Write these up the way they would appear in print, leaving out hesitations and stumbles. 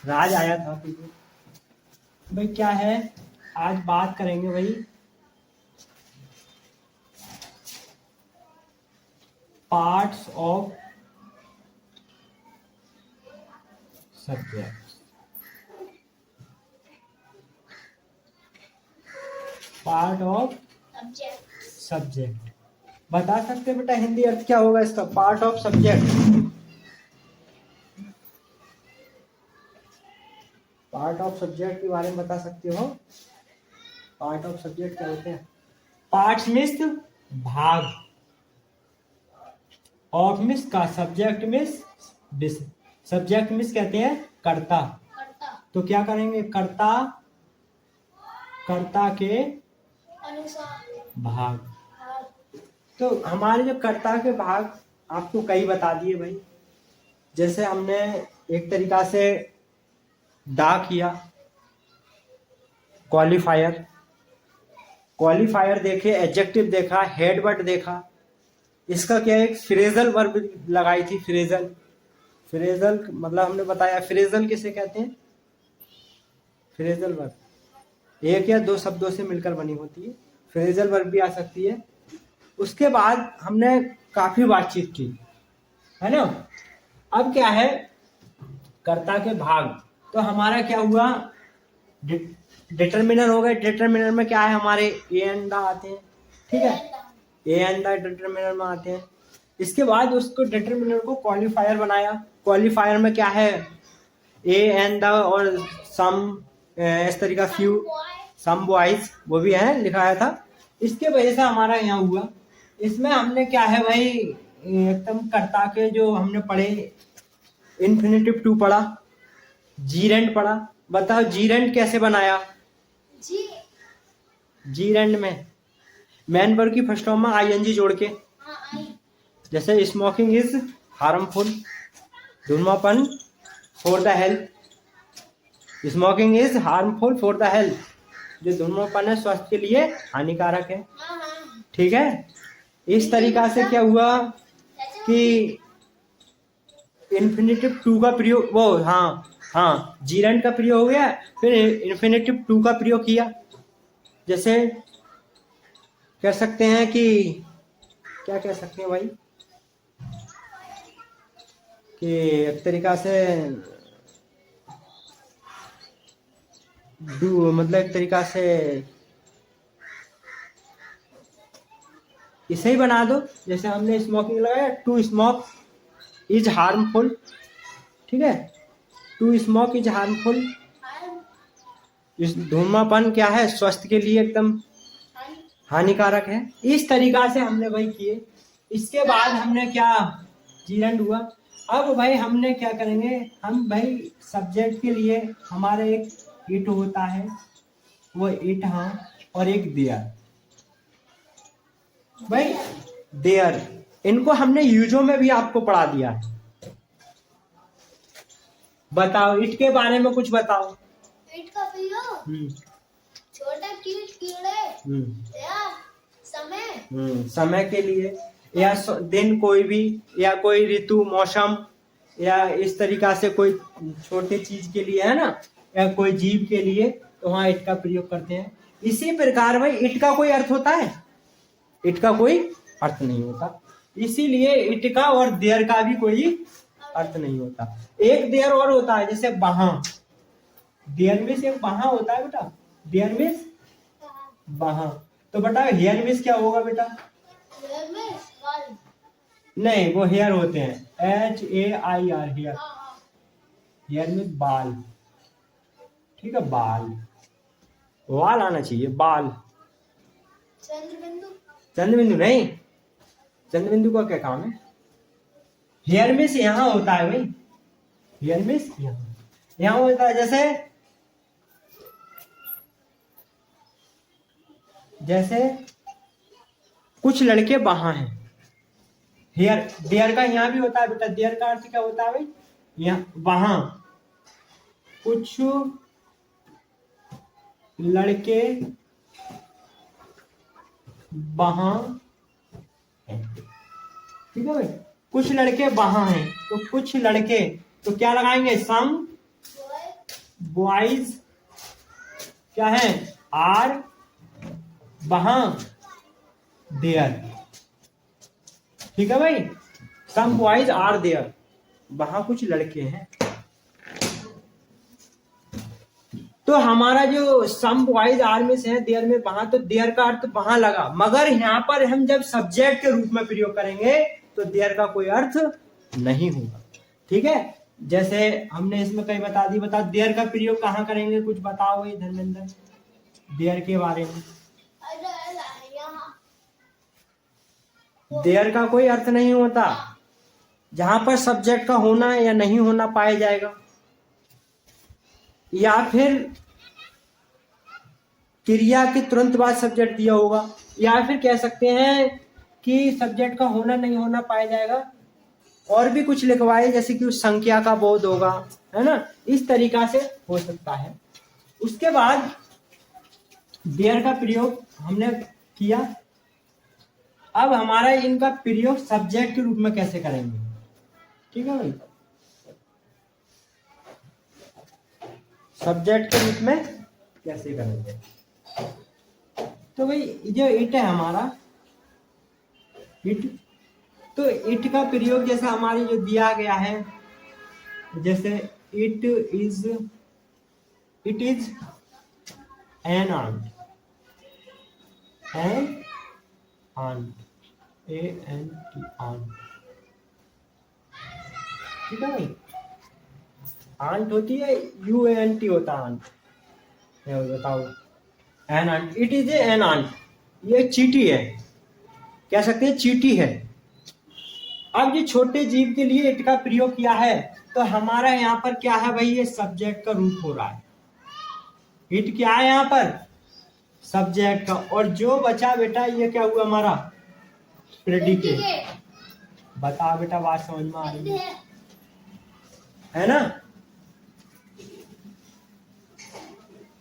राज आया था भाई। क्या है, आज बात करेंगे भाई parts of subject. Part of subject बता सकते बेटा हिंदी अर्थ क्या होगा इसका? Part of subject. Part of subject के बारे में बता सकते हो? पार्ट ऑफ सब्जेक्ट क्या होते हैं? पार्ट्स मिस भाग, ऑफ मिस का, सब्जेक्ट मिस विषय। सब्जेक्ट मिस कहते हैं कर्ता। तो क्या करेंगे? कर्ता, कर्ता के अनुसार भाग। तो हमारे जो कर्ता के भाग आपको कई बता दिए भाई। जैसे हमने एक तरीका से दा किया, क्वालिफायर, क्वालिफायर देखे, एडजेक्टिव देखा, हेडवर्ड देखा। इसका क्या है, एक फ्रेजल वर्ब लगाई थी। फ्रेजल, फ्रेजल मतलब हमने बताया फ्रेजल किसे कहते हैं? फ्रेजल वर्ब एक या दो शब्दों से मिलकर बनी होती है, फ्रेजल वर्ब भी आ सकती है। उसके बाद हमने काफी बातचीत की, है ना। अब क्या है, कर्ता के भाग। तो हमारा क्या हुआ, डिटरमिनर हो गए। डिटरमिनर में क्या है, हमारे ए एंड द आते हैं, ठीक है। ए एंड द डिटरमिनर में आते हैं। इसके बाद उसको डिटरमिनर को क्वालिफायर बनाया। क्वालिफायर में क्या है, ए एंड द और सम, इस तरीका फ्यू, सम बॉयज वो भी है लिखाया था। इसके वजह से हमारा यहाँ हुआ। इसमें हमने क्या है भाई, एकदम कर्ता के जो हमने पढ़े, इन्फिनेटिव टू पढ़ा, जीरेंड पढ़ा। बताओ जीरेंड कैसे बनाया? जीरेंड में मैन वर्ब की फर्स्ट फॉर्म में आईएनजी जोड़ के। जैसे स्मोकिंग इज हार्मफुल, धूम्रपान for the health. Smoking is harmful for the health, जो धूम्रपान है स्वास्थ्य के लिए हानिकारक है, ठीक है। इस तरीका से क्या हुआ कि इन्फिनेटिव टू का प्रयोग, वो हाँ जीरेंड का प्रयोग हो गया, फिर इन्फिनेटिव टू का प्रयोग किया। जैसे कह सकते हैं कि, क्या कह सकते हैं भाई, कि एक तरीका से डू, मतलब एक तरीका से इसे ही बना दो। जैसे हमने स्मोकिंग लगाया, टू स्मोक इज हार्मफुल, ठीक है। टू स्मोक इज हार्मफुल, इस धूम्रपान क्या है, स्वास्थ्य के लिए एकदम हानिकारक है। इस तरीका से हमने भाई किए। इसके बाद हमने क्या, जीरेंड हुआ। अब भाई हमने क्या करेंगे, हम भाई सब्जेक्ट के लिए हमारे एक इट होता है, वो इट, हाँ, और एक देयर। भाई देयर, इनको हमने यूजो में भी आपको पढ़ा दिया है। बताओ इट के बारे में कुछ बताओ। इट का प्रयोग छोटे कीड़े या समय, समय के लिए, या दिन कोई भी, या कोई ऋतु, मौसम, या इस तरीका से कोई छोटी चीज के लिए, है ना, या कोई जीव के लिए, तो वहां इट का प्रयोग करते हैं। इसी प्रकार भाई इट का कोई अर्थ होता है? इट का कोई अर्थ नहीं होता। इसीलिए इट का और देयर का भी कोई अर्थ नहीं होता। एक देयर और होता है, जैसे वहां, देयर में से वहां होता है बेटा, देयर में वहां। तो बेटा हेयर मिस क्या होगा बेटा? नहीं, वो हेयर होते हैं, HAIR, हेयर। हेयर मिस बाल, ठीक है, बाल, बाल आना चाहिए, बाल। चंद्रबिंदु नहीं, चंद्रबिंदु का क्या काम है? हेयर मिस यहाँ होता है भाई, हेयर मिस यहाँ होता है। जैसे कुछ लड़के वहां हैं, हेयर, देयर का यहाँ भी होता है बेटा। देयर का अर्थ क्या होता है भाई? यहाँ, वहां कुछ लड़के वहां हैं, ठीक है भाई। कुछ लड़के वहां हैं, तो कुछ लड़के, तो क्या लगाएंगे? सम बॉयज क्या है, आर वहां देयर। ठीक है भाई, सम बॉयज आर देयर, वहां कुछ लड़के हैं। तो हमारा जो सम बॉयज आर में से है देयर में, वहां तो देयर का अर्थ वहां लगा, मगर यहाँ पर हम जब सब्जेक्ट के रूप में प्रयोग करेंगे तो देयर का कोई अर्थ नहीं होगा। ठीक है, जैसे हमने इसमें कई बता दी, बता देयर का प्रयोग कहाँ करेंगे, कुछ बताओ ये धर्मेंद्र देयर के बारे में। देयर का कोई अर्थ नहीं होता, जहां पर सब्जेक्ट का होना या नहीं होना पाया जाएगा, या फिर क्रिया के तुरंत बाद सब्जेक्ट दिया होगा, या फिर कह सकते हैं कि सब्जेक्ट का होना नहीं होना पाया जाएगा, और भी कुछ लिखवाए जैसे कि उस संख्या का बोध होगा, है ना, इस तरीका से हो सकता है। उसके बाद देयर का प्रयोग हमने किया, अब हमारा इनका प्रयोग सब्जेक्ट के रूप में कैसे करेंगे। ठीक है भाई, सब्जेक्ट के रूप में कैसे करेंगे। तो भाई जो इट है हमारा, इट, तो इट का प्रयोग जैसा हमारी जो दिया गया है, जैसे it is an ant, an ant, ANT ant. ठीक है भाई, आंट होती है, UANT होता है आंट, बताओ an ant, it is an ant, ये चींटी है, कह सकते हैं चींटी है। अब ये छोटे जीव के लिए इट का प्रयोग किया है, तो हमारा यहाँ पर क्या है भाई, ये सब्जेक्ट का रूप हो रहा है। इट क्या है यहाँ पर, सब्जेक्ट का, और जो बचा बेटा ये क्या हुआ हमारा, प्रेडिकेट। बता बेटा, बात समझ में आ रही है ना,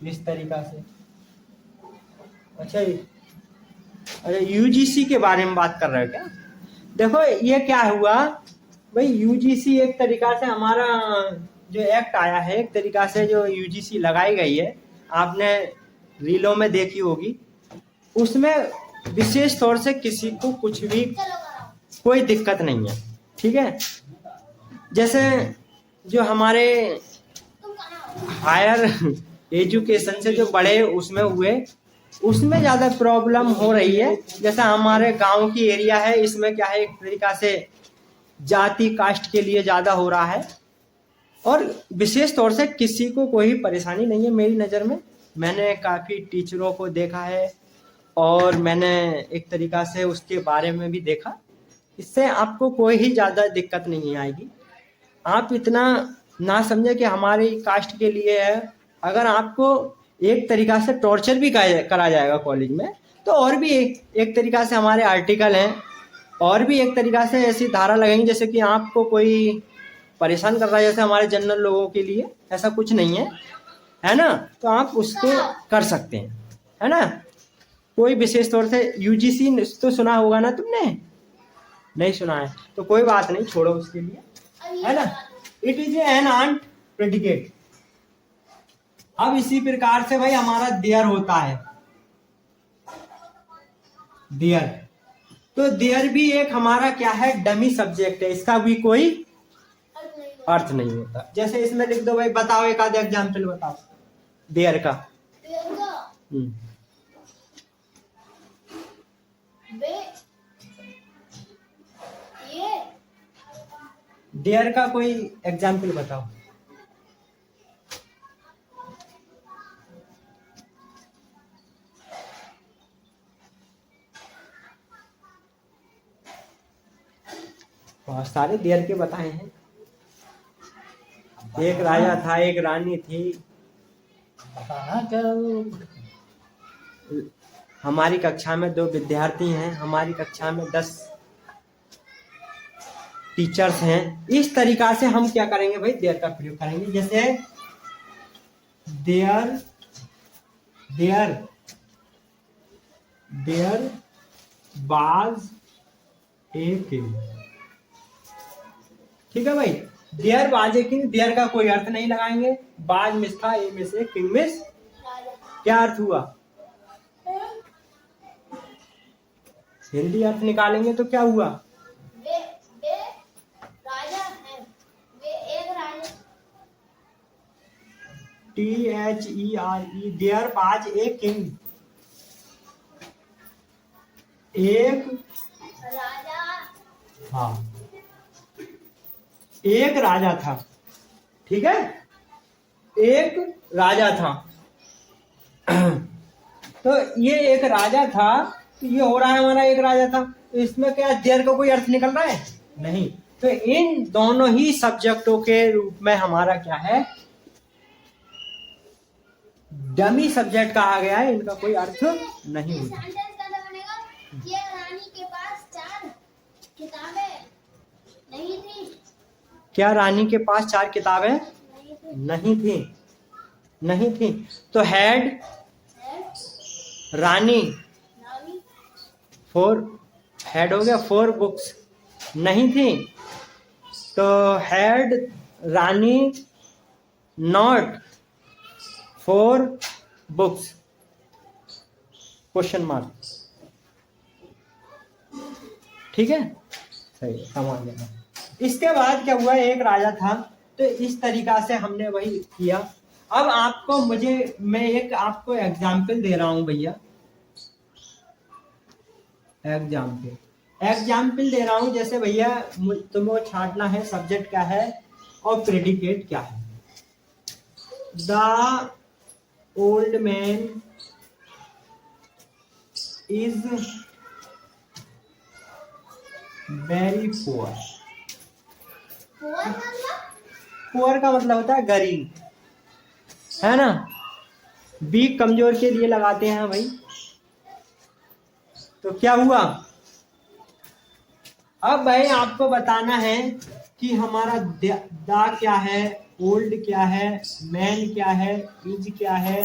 इस तरीका से। अच्छा यूजीसी के बारे में बात कर रहे हो क्या। देखो ये क्या हुआ भाई, यूजीसी एक तरीका से हमारा जो एक्ट आया है, एक तरीका से जो यूजीसी लगाई गई है, आपने रीलों में देखी होगी, उसमें विशेष तौर से किसी को कुछ भी कोई दिक्कत नहीं है। ठीक है, जैसे जो हमारे हायर एजुकेशन से जो बड़े उसमें हुए, उसमें ज्यादा प्रॉब्लम हो रही है। जैसा हमारे गांव की एरिया है, इसमें क्या है, एक तरीका से जाति कास्ट के लिए ज्यादा हो रहा है, और विशेष तौर से किसी को कोई परेशानी नहीं है मेरी नज़र में। मैंने काफ़ी टीचरों को देखा है, और मैंने एक तरीका से उसके बारे में भी देखा, इससे आपको कोई ही ज़्यादा दिक्कत नहीं आएगी। आप इतना ना समझे कि हमारी कास्ट के लिए है, अगर आपको एक तरीका से टॉर्चर भी करा जाएगा कॉलेज में, तो और भी एक तरीका से हमारे आर्टिकल हैं, और भी एक तरीका से ऐसी धारा लगेंगी जैसे कि आपको कोई परेशान कर रहा है, जैसे हमारे जनरल लोगों के लिए ऐसा कुछ नहीं है ना, तो आप उसको कर सकते हैं, है ना। कोई विशेष तौर से यूजीसी तो सुना होगा ना तुमने, नहीं सुना है तो कोई बात नहीं, छोड़ो उसके लिए, है ना। It is an ant predicate. अब इसी प्रकार से भाई हमारा देयर होता है, देयर, तो देयर भी एक हमारा क्या है, डमी सब्जेक्ट है, इसका भी कोई अर्थ नहीं होता। जैसे इसमें लिख दो भाई, बताओ एक आधा एग्जाम्पल बताओ देयर का। देयर का कोई एग्जाम्पल बताओ। बहुत सारे देयर के बताए हैं। एक राजा था, एक रानी थी, हमारी कक्षा में 2 विद्यार्थी हैं, हमारी कक्षा में 10 टीचर्स हैं। इस तरीका से हम क्या करेंगे भाई, देयर का प्रयोग करेंगे। जैसे देयर बाज ए किंग। ठीक है भाई, there was a king, there का कोई अर्थ नहीं लगाएंगे, बाज मिस था, a means a, king means, राजा। क्या अर्थ हुआ? हिंदी अर्थ निकालेंगे तो क्या हुआ? वे राजा है, वे एक राजा। THERE, there was a king, एक राजा। हाँ एक राजा था, ठीक है, एक राजा था। तो ये एक राजा था, तो ये हो रहा है हमारा एक राजा था, तो इसमें क्या देयर का कोई अर्थ निकल रहा है? नहीं। तो इन दोनों ही सब्जेक्टों के रूप में हमारा क्या है, डमी सब्जेक्ट कहा गया है, इनका कोई अर्थ नहीं ये होता। सेंटेंस कैसा बनेगा? ये रानी के पास 4 किताबें नहीं थी। क्या रानी के पास 4 किताबें नहीं थी। नहीं थी? नहीं थी। तो हैड रानी, रानी 4 हैड हो गया, 4 बुक्स नहीं थी। तो had Rani not 4 books, question mark, ठीक है, सही समझ गया। इसके बाद क्या हुआ, एक राजा था, तो इस तरीका से हमने वही किया। अब आपको मैं एक आपको एग्जाम्पल दे रहा हूं भैया, एग्जाम्पल दे रहा हूं। जैसे भैया तुम्हें छांटना है सब्जेक्ट क्या है और प्रेडिकेट क्या है। The old man is very poor. Poor का मतलब होता है गरीब, है ना। बी कमजोर के लिए लगाते हैं भाई। तो क्या हुआ, अब भाई आपको बताना है कि हमारा दा क्या है, ओल्ड क्या है, मैन क्या है, इज क्या है,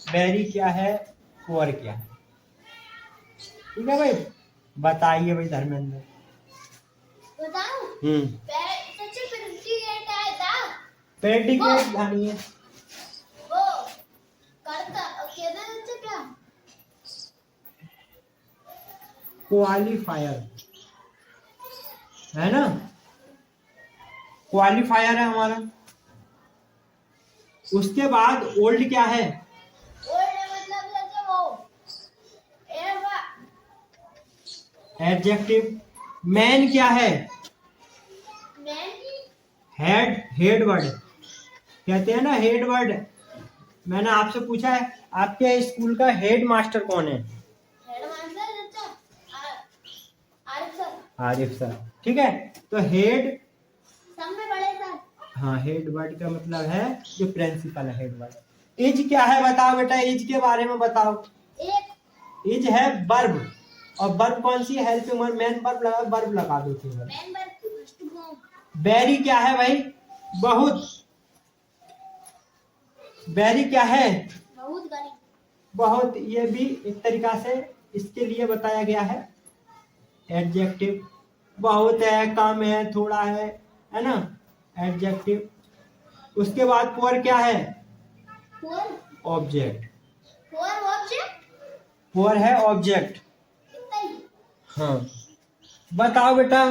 वेरी क्या है, पुअर क्या है। ठीक है भाई, बताइए भाई धर्मेंद्र। बताऊं? सबसे प्रेडिकेट है दा। प्रेडिकेट जानिए। वो करता कहना है क्या? क्वालिफायर है ना, क्वालिफायर है हमारा। उसके बाद ओल्ड क्या है, ओल्ड मतलब जैसे वो एडजेक्टिव। मैन क्या है, मैन हेड वर्ड कहते हैं ना, हेड वर्ड। मैंने आपसे पूछा है आपके स्कूल का हेड मास्टर कौन है? Headmaster Arif sir. Arif sir, ठीक है। तो हेड, सब में बड़े सर। हाँ हेड वर्ड का मतलब है जो प्रिंसिपल है, हेड वर्ड। इज क्या है बताओ बेटा, इज के बारे में बताओ। एक इज है वर्ब, और वर्ब कौन सी, हेल्पिंग वर्ब। मैन वर्ब लगा, वर्ब लगा दो फिर। Man verb first form. Very क्या है भाई, बहुत। वेरी क्या है, बहुत गरीब। बहुत, ये भी एक तरीका से इसके लिए बताया गया है एडजेक्टिव। बहुत है, कम है, थोड़ा है ना, एडजेक्टिव। उसके बाद पुअर क्या है, poor object. Poor object. Poor है ऑब्जेक्ट, इतना ही हाँ। बताओ बेटा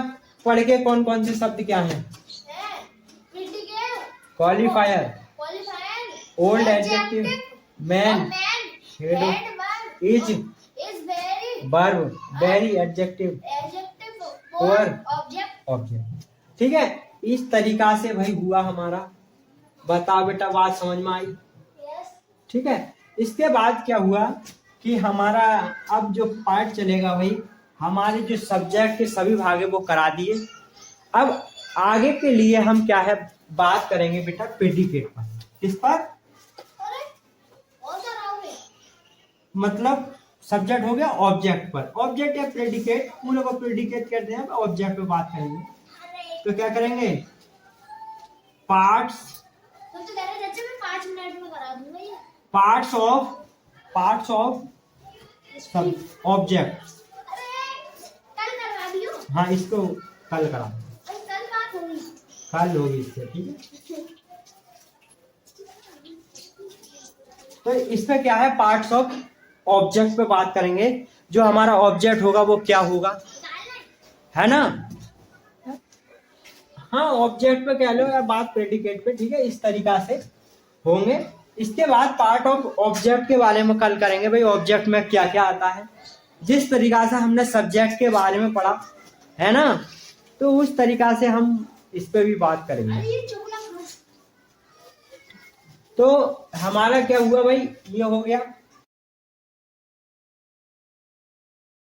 पढ़ के कौन कौन से शब्द क्या है, है। Predicate, qualifier, qualifier, old adjective, man, head, verb, is very, verb, very adjective, adjective, poor object. Object. ठीक है, इस तरीका से भाई हुआ हमारा। बताओ बेटा बात समझ में आई? यस। ठीक है। इसके बाद क्या हुआ कि हमारा अब जो पार्ट चलेगा भाई, हमारे जो सब्जेक्ट के सभी भाग है वो करा दिए। अब आगे के लिए हम क्या है बात करेंगे बेटा प्रेडिकेट पर। किस पर? अरे और कराओगे? मतलब सब्जेक्ट हो गया ऑब्जेक्ट पर, ऑब्जेक्ट या प्रेडिकेट, उन लोगों को प्रेडिकेट कहते हैं। ऑब्जेक्ट पे बात करेंगे तो क्या करेंगे, पार्ट्स, तुम तो कह रहे थे मैं 5 मिनट में करा दूंगा ये। Parts of object. अरे कल करवा दियो। हाँ इसको कल करा। अरे कल बात होगी। हल होगी इससे, ठीक है। तो इसमें क्या है, पार्ट्स ऑफ ऑब्जेक्ट पे बात करेंगे। जो हमारा ऑब्जेक्ट होगा वो क्या होगा, है ना। हाँ, ऑब्जेक्ट पे कह लो या बात प्रेडिकेट पे, ठीक है, इस तरीका से होंगे। इसके बाद पार्ट ऑफ ऑब्जेक्ट के बारे में कल करेंगे, भाई ऑब्जेक्ट में क्या क्या आता है। जिस तरीका से हमने सब्जेक्ट के बारे में पढ़ा है ना, तो उस तरीका से हम इस पे भी बात करेंगे। अरे ये चुगला तो हमारा क्या हुआ भाई, ये हो गया